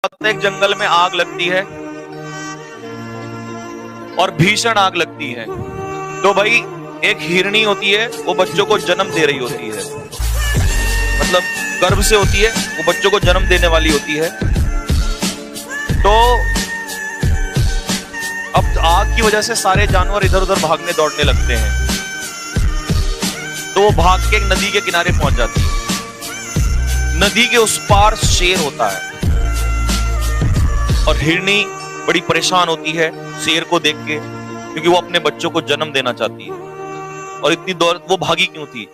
एक जंगल में आग लगती है और भीषण आग लगती है। तो भाई एक हिरणी होती है, वो बच्चों को जन्म दे रही होती है, मतलब गर्भ से होती है, वो बच्चों को जन्म देने वाली होती है। तो अब आग की वजह से सारे जानवर इधर उधर भागने दौड़ने लगते हैं। तो वो भाग के एक नदी के किनारे पहुंच जाती है। नदी के उस पार शेर होता है और हिरणी बड़ी परेशान होती है शेर को देख के, क्योंकि वो अपने बच्चों को जन्म देना चाहती है। और इतनी दौड़ वो भागी क्यों थी?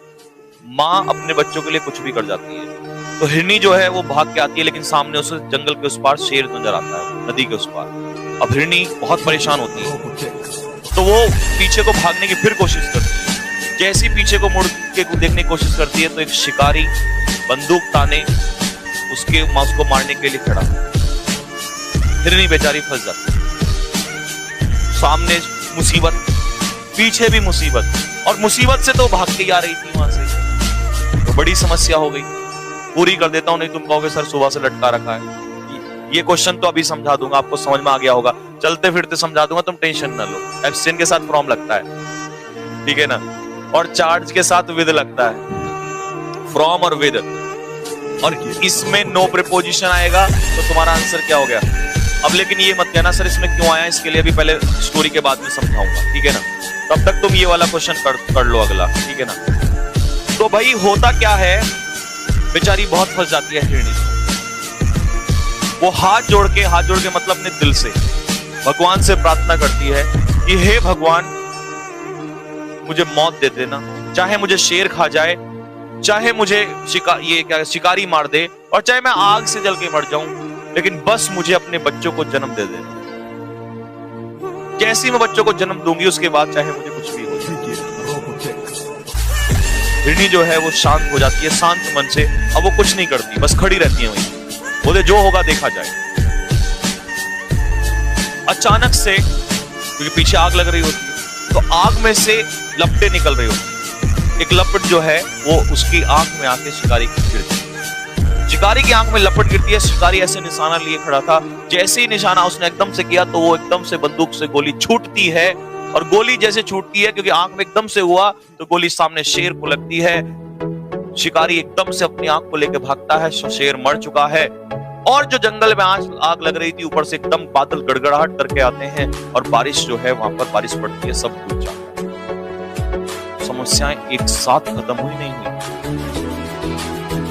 माँ अपने बच्चों के लिए कुछ भी कर जाती है। तो हिरणी जो है वो भाग के आती है, लेकिन सामने उसे जंगल के उस पार शेर नजर आता है, नदी के उस पार। अब हिरणी बहुत परेशान होती है, तो वो पीछे को भागने की फिर कोशिश करती है। जैसी पीछे को मुड़ के देखने की कोशिश करती है तो एक शिकारी बंदूक ताने उसको मारने के लिए खड़ा। हिरणी बेचारी फंस जाती है। सामने मुसीबत, पीछे भी मुसीबत, और मुसीबत से तो भाग के आ रही थी वहां से। तो बड़ी समस्या हो गई। पूरी कर देता हूं, नहीं तुम कहोगे सर सुबह से लटका रखा है। ये क्वेश्चन तो अभी समझा दूंगा, आपको समझ में आ गया होगा। चलते फिरते समझा दूंगा, तुम टेंशन ना लो। एब्सेंट के साथ फ्रॉम लगता है, ठीक है ना, और चार्ज के साथ विद लगता है, फ्रॉम और विद। और इसमें नो प्रीपोजिशन आएगा तो तुम्हारा आंसर क्या हो गया? अब लेकिन ये मत कहना सर इसमें क्यों आया, इसके लिए भी पहले स्टोरी के बाद में समझाऊंगा, ठीक है ना। तब तक तुम ये वाला क्वेश्चन कर लो अगला, ठीक है ना। तो भाई होता क्या है, बेचारी बहुत फंस जाती है हिरणी। वो हाथ जोड़ के मतलब अपने दिल से भगवान से प्रार्थना करती है कि हे भगवान मुझे मौत दे देना, चाहे मुझे शेर खा जाए, चाहे मुझे शिकारी मार दे, और चाहे मैं आग से जल के मर जाऊं, लेकिन बस मुझे अपने बच्चों को जन्म दे देना। जैसे मैं बच्चों को जन्म दूंगी उसके बाद चाहे मुझे कुछ भी हो जाए। हिरणी जो है वो शांत हो जाती है, शांत मन से। अब वो कुछ नहीं करती, बस खड़ी रहती है वहीं, बोले जो होगा देखा जाए। अचानक से, क्योंकि पीछे आग लग रही होती है, तो आग में से लपटें निकल रही होती है। एक लपट जो है वो उसकी आंख में आके शिकारी की गिरती है। शिकारी की आंख में लपट गिरती है। शिकारी ऐसे निशाना लिए खड़ा था, जैसे ही निशाना उसने एकदम से किया तो वो एकदम से बंदूक से गोली छूटती है। और गोली जैसे छूटती है, क्योंकि आंख में एकदम से हुआ, तो गोली सामने शेर को लगती है। शिकारी एकदम से अपनी आंख को लेकर भागता है, शेर मर चुका है। और जो जंगल में आग लग रही थी, ऊपर से एकदम बादल गड़गड़ाहट करके आते हैं और बारिश जो है वहां पर बारिश पड़ती है, सब डूब जाता है। समस्याएं एक साथ खत्म हुई नहीं हुई।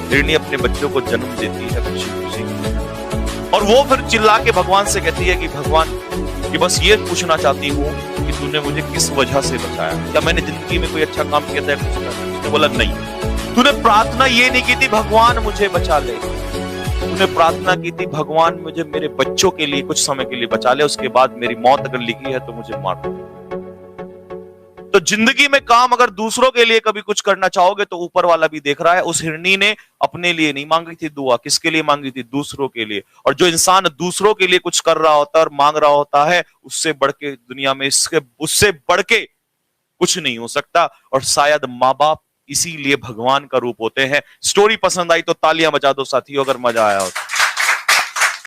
हिरणी अपने बच्चों को जन्म देती है खुशी खुशी, और वो फिर चिल्ला के भगवान से कहती है कि भगवान कि बस ये पूछना चाहती हूँ कि तूने मुझे किस वजह से बचाया, क्या मैंने जिंदगी में कोई अच्छा काम किया था? उसने बोला नहीं। तूने प्रार्थना ये नहीं की थी भगवान मुझे बचा ले, तूने प्रार्थना की थी भगवान मुझे मेरे बच्चों के लिए कुछ समय के लिए बचा ले, उसके बाद मेरी मौत अगर लिखी है तो मुझे मार दो। तो जिंदगी में काम अगर दूसरों के लिए कभी कुछ करना चाहोगे तो ऊपर वाला भी देख रहा है। उस हिरणी ने अपने लिए नहीं मांगी थी दुआ, किसके लिए मांगी थी? दूसरों के लिए। और जो इंसान दूसरों के लिए कुछ कर रहा होता है और मांग रहा होता है, उससे बढ़ के दुनिया में उससे बढ़ के कुछ नहीं हो सकता। और शायद माँ बाप इसीलिए भगवान का रूप होते हैं। स्टोरी पसंद आई तो तालियां बजा दो साथियों, अगर मजा आया हो।